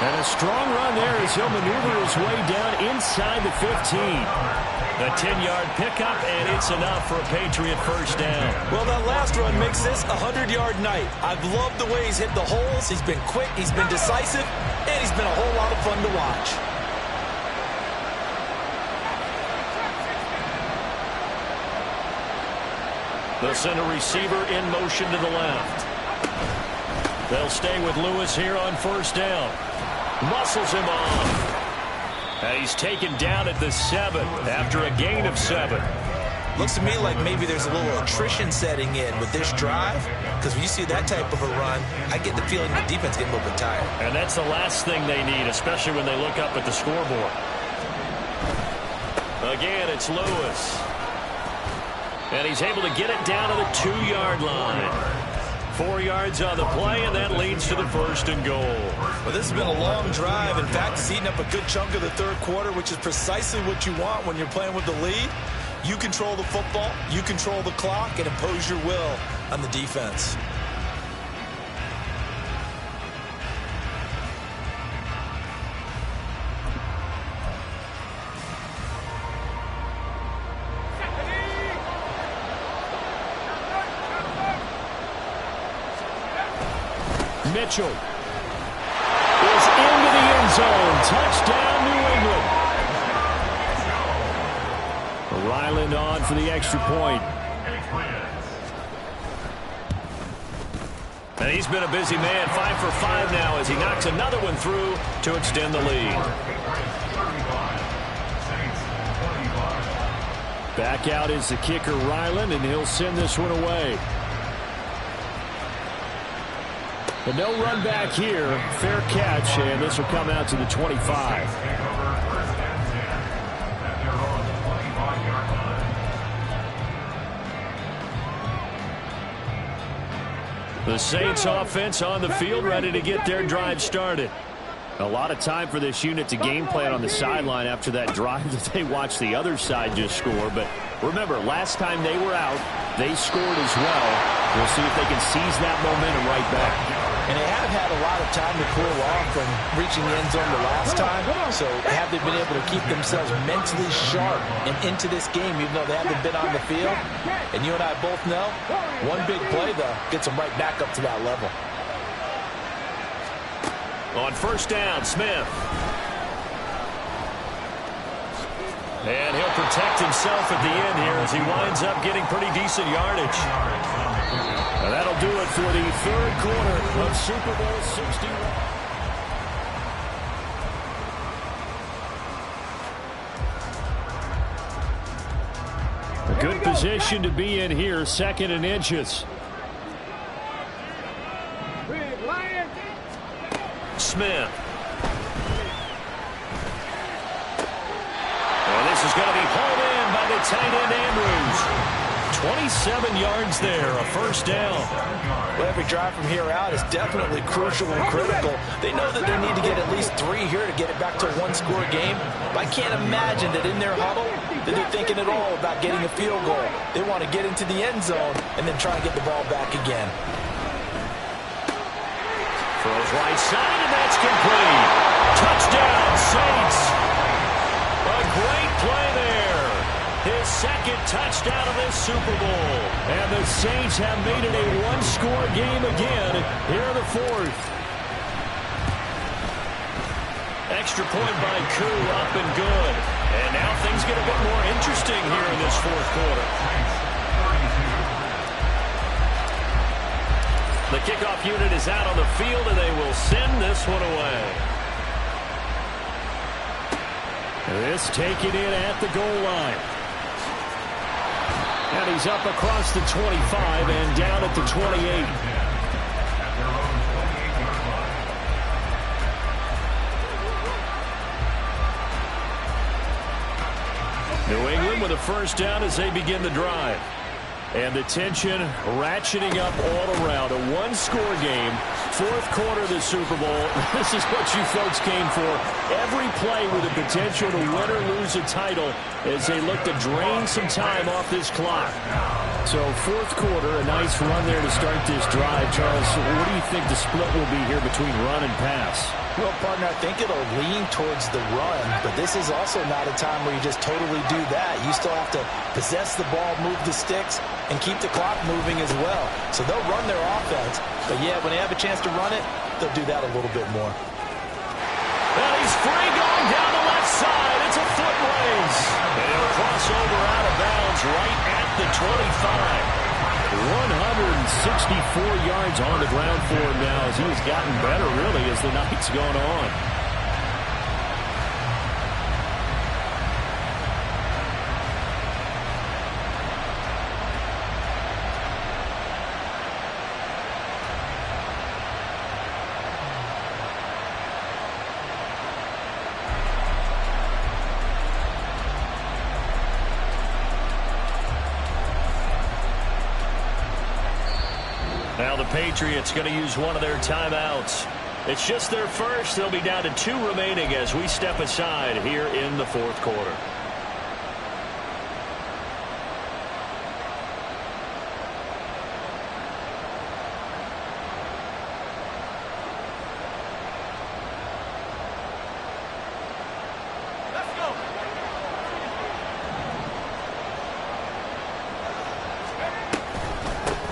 [SPEAKER 1] And a strong run there as he'll maneuver his way down inside the 15. A 10-yard pickup, and it's enough for a Patriot 1st down.
[SPEAKER 2] Well, that last run makes this a 100-yard night. I've loved the way he's hit the holes. He's been quick, he's been decisive, and he's been a whole lot of fun to watch.
[SPEAKER 1] They'll send a receiver in motion to the left. They'll stay with Lewis here on 1st down. Muscles him off. And he's taken down at the 7 after a gain of 7.
[SPEAKER 2] Looks to me like maybe there's a little attrition setting in with this drive, because when you see that type of a run, I get the feeling the defense getting a little bit tired.
[SPEAKER 1] And that's the last thing they need, especially when they look up at the scoreboard. Again, it's Lewis. And he's able to get it down to the 2-yard line. 4 yards on the play, and that leads to the 1st and goal.
[SPEAKER 2] Well, this has been a long drive. In fact, it's eaten up a good chunk of the 3rd quarter, which is precisely what you want when you're playing with the lead. You control the football, you control the clock, and impose your will on the defense.
[SPEAKER 1] Mitchell is into the end zone. Touchdown, New England. Ryland on for the extra point. And he's been a busy man. 5 for 5 now as he knocks another one through to extend the lead. Back out is the kicker, Ryland, and he'll send this one away. But no run back here. Fair catch, and this will come out to the 25. The Saints offense on the field, ready to get their drive started. A lot of time for this unit to game plan on the sideline after that drive that they watched the other side just score. But remember, last time they were out, they scored as well. We'll see if they can seize that momentum right back.
[SPEAKER 2] And they have had a lot of time to cool off from reaching the end zone the last time. So have they been able to keep themselves mentally sharp and into this game, even though they haven't been on the field? And you and I both know, one big play, though, gets them right back up to that level.
[SPEAKER 1] On 1st down, Smith. And he'll protect himself at the end here as he winds up getting pretty decent yardage. And that'll do it for the 3rd quarter of Super Bowl 61. A good position to be in here, 2nd and inches. Smith. And this is going to be hauled in by the tight end Andrews. 27 yards there, a 1st down.
[SPEAKER 2] Well, every drive from here out is definitely crucial and critical. They know that they need to get at least 3 here to get it back to a 1-score game. But I can't imagine that in their huddle, that they're thinking at all about getting a field goal. They want to get into the end zone and then try and get the ball back again.
[SPEAKER 1] Throws right side, and that's complete. Touchdown, Saints. A great play there. His second touchdown of this Super Bowl. And the Saints have made it a one-score game again here in the fourth. Extra point by Koo, up and good. And now things get a bit more interesting here in this fourth quarter. The kickoff unit is out on the field, and they will send this one away. This taken in at the goal line. And he's up across the 25 and down at the 28. New England with a first down as they begin the drive. And the tension ratcheting up all around. A one-score game, fourth quarter of the Super Bowl. This is what you folks came for. Every play with the potential to win or lose a title as they look to drain some time off this clock. So fourth quarter, a nice run there to start this drive. Charles, what do you think the split will be here between run and pass?
[SPEAKER 2] Well, partner, I think it'll lean towards the run, but this is also not a time where you just totally do that. You still have to possess the ball, move the sticks, and keep the clock moving as well. So they'll run their offense, but yeah, when they have a chance to run it, they'll do that a little bit more.
[SPEAKER 1] And he's free going down the left side. It's a foot race. And he'll cross over out of bounds right at the 25. 164 yards on the ground for him now as he's gotten better, really, as the night's gone on. Now the Patriots going to use one of their timeouts. It's just their first. They'll be down to 2 remaining as we step aside here in the fourth quarter.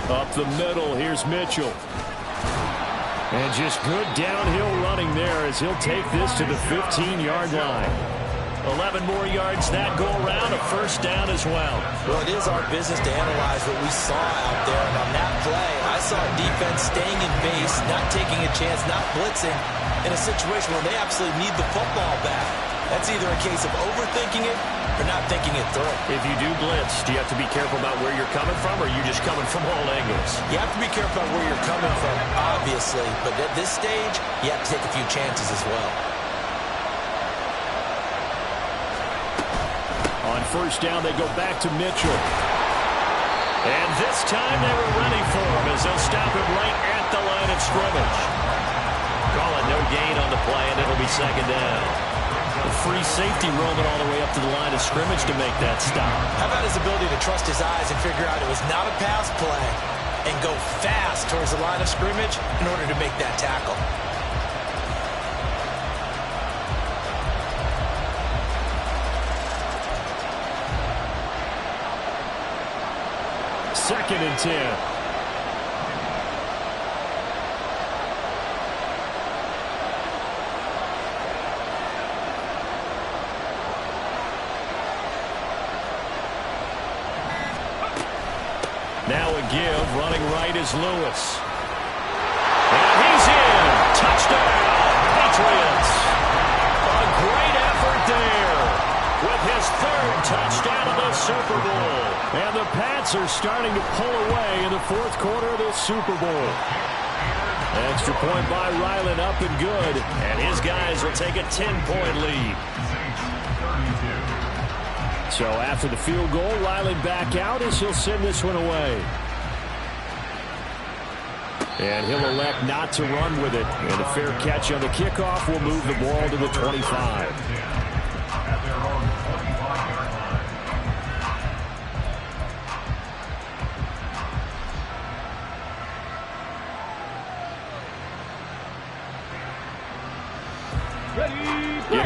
[SPEAKER 1] Up the middle, here's Mitchell. And just good downhill running there as he'll take this to the 15-yard line. 11 more yards that go around, a first down as well.
[SPEAKER 2] Well, it is our business to analyze what we saw out there. And on that play, I saw a defense staying in base, not taking a chance, not blitzing, in a situation where they absolutely need the football back. That's either a case of overthinking it or not thinking it through.
[SPEAKER 1] If you do blitz, do you have to be careful about where you're coming from, or are you just coming from all angles?
[SPEAKER 2] You have to be careful about where you're coming from, obviously. But at this stage, you have to take a few chances as well.
[SPEAKER 1] On first down, they go back to Mitchell. And this time they were ready for him as they'll stop him right at the line of scrimmage. Call it no gain on the play, and it'll be second down. A free safety roaming all the way up to the line of scrimmage to make that stop.
[SPEAKER 2] How about his ability to trust his eyes and figure out it was not a pass play and go fast towards the line of scrimmage in order to make that tackle?
[SPEAKER 1] Second and 10. Now a give, running right is Lewis. And he's in. Touchdown, Patriots. A great effort there with his third touchdown of the Super Bowl. And the Pats are starting to pull away in the fourth quarter of this Super Bowl. Extra point by Ryland, up and good. And his guys will take a 10-point lead. So after the field goal, Ryland back out as he'll send this one away. And he'll elect not to run with it. And a fair catch on the kickoff will move the ball to the 25.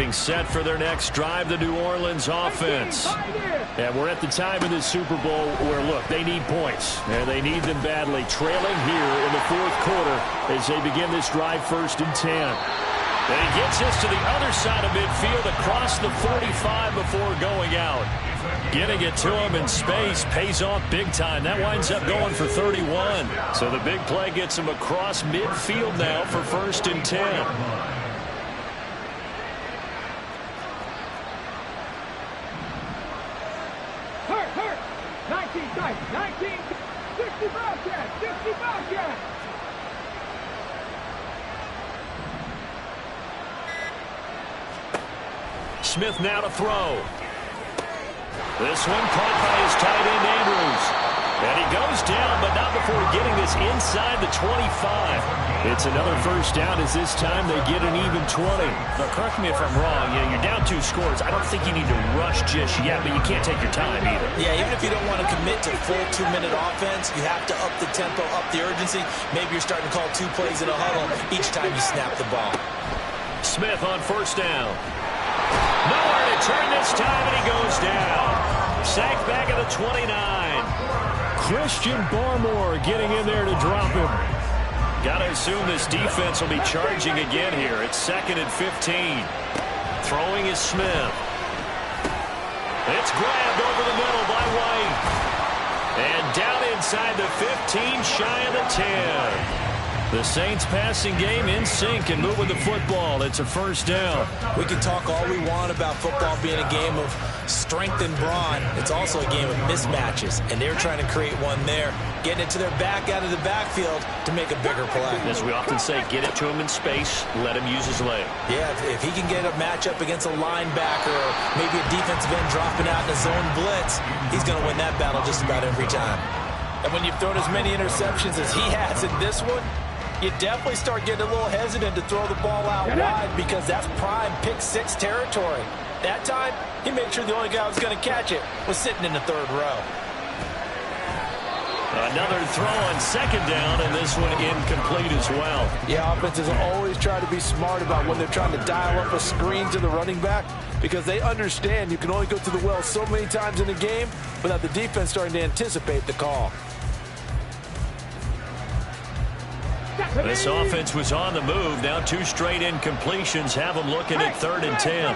[SPEAKER 1] Getting set for their next drive, the New Orleans offense. And we're at the time in this Super Bowl where, look, they need points. And they need them badly. Trailing here in the fourth quarter as they begin this drive 1st and 10. And he gets this to the other side of midfield across the 45 before going out. Getting it to him in space pays off big time. That winds up going for 31. So the big play gets him across midfield now for 1st and 10.
[SPEAKER 4] Hurt. 19 tight. 19. 60 Bobcats. 60 Bobcats.
[SPEAKER 1] Smith now to throw. This one caught by his tight end, Andrews. And he goes down, but not before getting this inside the 25. It's another 1st down as this time they get an even 20.
[SPEAKER 5] Now, correct me if I'm wrong. You're down 2 scores. I don't think you need to rush just yet, but you can't take your time either.
[SPEAKER 2] Yeah, even if you don't want to commit to full 2-minute offense, you have to up the tempo, up the urgency. Maybe you're starting to call 2 plays in a huddle each time you snap the ball.
[SPEAKER 1] Smith on 1st down. Nowhere to turn this time, and he goes down. Sacked back at the 29. Christian Barmore getting in there to drop him. Got to assume this defense will be charging again here. It's 2nd and 15. Throwing is Smith. It's grabbed over the middle by White. And down inside the 15, shy of the 10. The Saints passing game in sync and moving the football. It's a 1st down.
[SPEAKER 2] We can talk all we want about football being a game of strength and brawn. It's also a game of mismatches, and they're trying to create one there, getting it to their back out of the backfield to make a bigger play.
[SPEAKER 1] As we often say, get it to him in space, let him use his leg.
[SPEAKER 2] Yeah, if he can get a matchup against a linebacker or maybe a defensive end dropping out in a zone blitz, he's going to win that battle just about every time.
[SPEAKER 6] And when you've thrown as many interceptions as he has in this one, you definitely start getting a little hesitant to throw the ball out wide because that's prime pick-6 territory. That time, he made sure the only guy who was going to catch it was sitting in the 3rd row.
[SPEAKER 1] Another throw on 2nd down, and this one incomplete as well.
[SPEAKER 6] Yeah, offenses always try to be smart about when they're trying to dial up a screen to the running back because they understand you can only go to the well so many times in a game without the defense starting to anticipate the call.
[SPEAKER 1] This offense was on the move. Now 2 straight incompletions have them looking at 3rd and 10.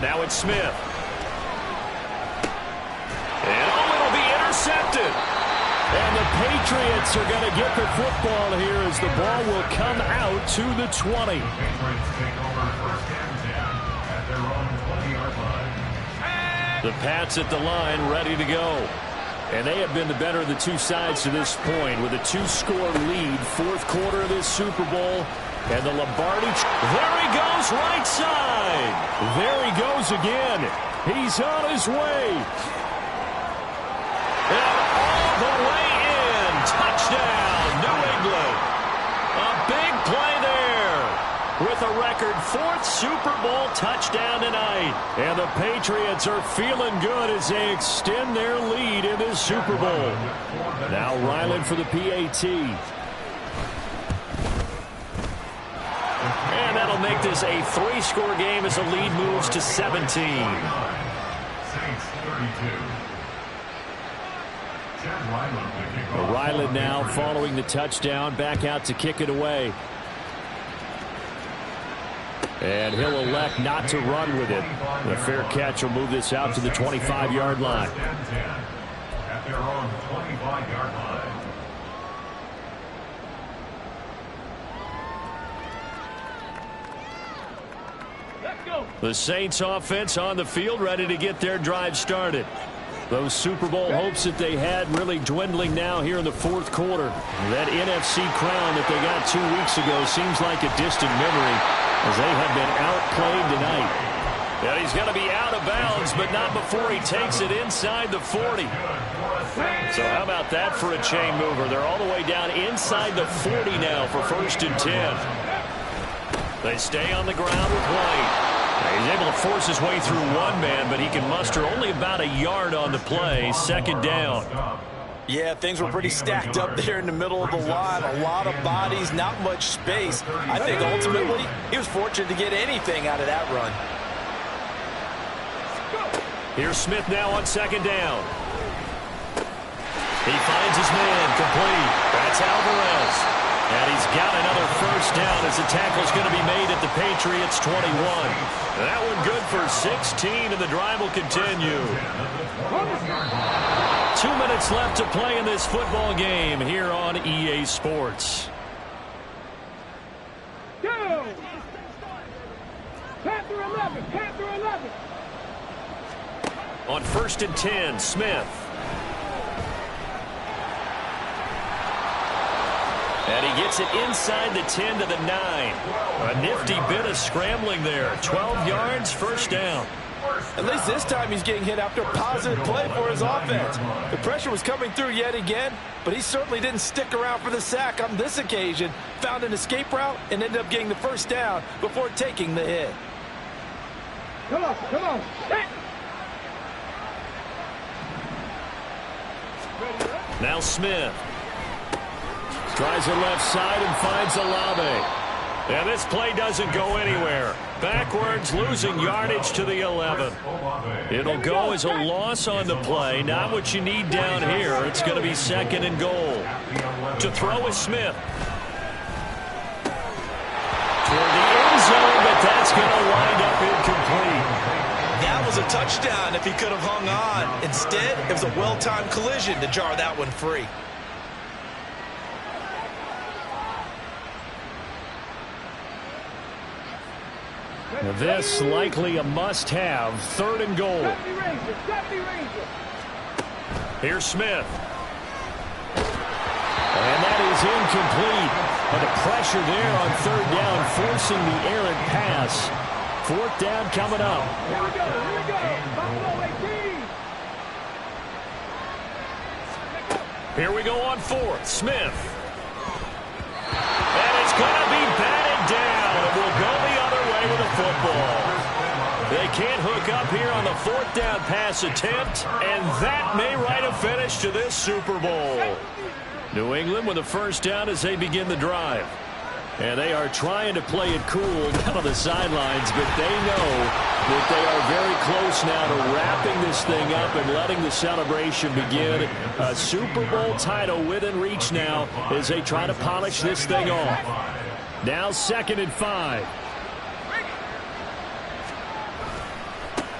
[SPEAKER 1] Now it's Smith. And it'll be intercepted. And the Patriots are going to get the football here as the ball will come out to the 20.
[SPEAKER 3] Patriots take over 1st and 10 at their own 20-yard line.
[SPEAKER 1] The Pats at the line ready to go. And they have been the better of the 2 sides to this point with a 2-score lead. 4th quarter of this Super Bowl. And the Lombardi. There he goes, right side. There he goes again. He's on his way. And all the way in. Touchdown, New England. A big play there. With a record 4th Super Bowl touchdown tonight. And the Patriots are feeling good as they extend their lead in this Super Bowl. Now Ryland for the PAT. And that'll make this a 3-score game as the lead moves to 17.
[SPEAKER 3] Saints 32.
[SPEAKER 1] Ryland now following the touchdown, back out to kick it away. And he'll elect not to run with it. The fair catch will move this out to the 25-yard line.
[SPEAKER 3] At their own 25-yard line.
[SPEAKER 1] The Saints offense on the field, ready to get their drive started. Those Super Bowl hopes that they had really dwindling now here in the 4th quarter. That NFC crown that they got 2 weeks ago seems like a distant memory as they have been outplayed tonight. And he's going to be out of bounds, but not before he takes it inside the 40. So how about that for a chain mover? They're all the way down inside the 40 now for 1st and 10. They stay on the ground with White. He's able to force his way through one man, but he can muster only about a yard on the play. 2nd down.
[SPEAKER 6] Yeah, things were pretty stacked up there in the middle of the line. A lot of bodies, not much space. I think ultimately he was fortunate to get anything out of that run.
[SPEAKER 1] Here's Smith now on second down. He finds his man complete. That's Alvarez. And he's got another first down as the tackle's going to be made at the Patriots' 21. That one good for 16, and the drive will continue. 2 minutes left to play in this football game here on EA Sports.
[SPEAKER 4] Go! Panther 11, Panther 11.
[SPEAKER 1] On 1st and 10, Smith. And he gets it inside the 10 to the 9. A nifty bit of scrambling there. 12 yards, first down.
[SPEAKER 6] At least this time he's getting hit after a positive play for his offense. The pressure was coming through yet again, but he certainly didn't stick around for the sack on this occasion. Found an escape route and ended up getting the first down before taking the hit.
[SPEAKER 4] Come on, come on. Hey.
[SPEAKER 1] Now Smith. Tries the left side and finds Olave. And this play doesn't go anywhere. Backwards, losing yardage to the 11. It'll go as a loss on the play. Not what you need down here. It's going to be 2nd and goal. To throw is Smith. Toward the end zone, but that's going to wind up incomplete.
[SPEAKER 2] That was a touchdown if he could have hung on. Instead, it was a well-timed collision to jar that one free.
[SPEAKER 1] This likely a must-have. 3rd and goal. Here's Smith. And that is incomplete. And the pressure there on 3rd down, forcing the errant pass. 4th down coming up.
[SPEAKER 4] Here we go, here we go. Buffalo 18.
[SPEAKER 1] Here we go on 4th. Smith. And it's going to be batted down. It will go the other way with a football. They can't hook up here on the 4th down pass attempt, and that may write a finish to this Super Bowl. New England with a first down as they begin the drive. And they are trying to play it cool down on the sidelines, but they know that they are very close now to wrapping this thing up and letting the celebration begin. A Super Bowl title within reach now as they try to polish this thing off. Now 2nd and 5.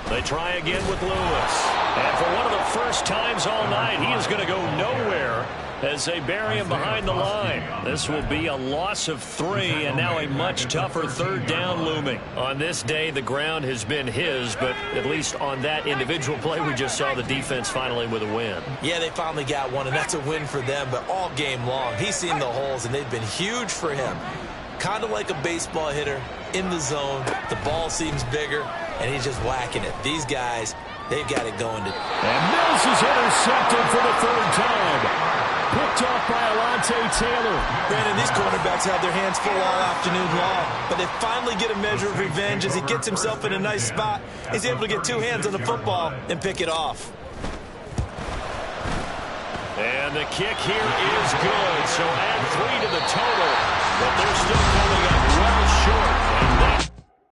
[SPEAKER 1] They try again with Lewis. And for one of the first times all night, he is going to go nowhere as they bury him behind the line. This will be a loss of 3, and now a much tougher 3rd down looming. On this day, the ground has been his, but at least on that individual play, we just saw the defense finally with a win.
[SPEAKER 2] Yeah, they finally got one, and that's a win for them, but all game long, he's seen the holes, and they've been huge for him. Kind of like a baseball hitter in the zone. The ball seems bigger, and he's just whacking it. These guys, they've got it going.
[SPEAKER 1] And Mills is intercepted for the 3rd time. Picked off by Alontae Taylor.
[SPEAKER 2] Brandon, these quarterbacks have their hands full all afternoon long, but they finally get a measure of revenge as he gets himself in a nice spot. He's able to get 2 hands on the football and pick it off.
[SPEAKER 1] And the kick here is good, so add 3 to the total, but they're still coming up well short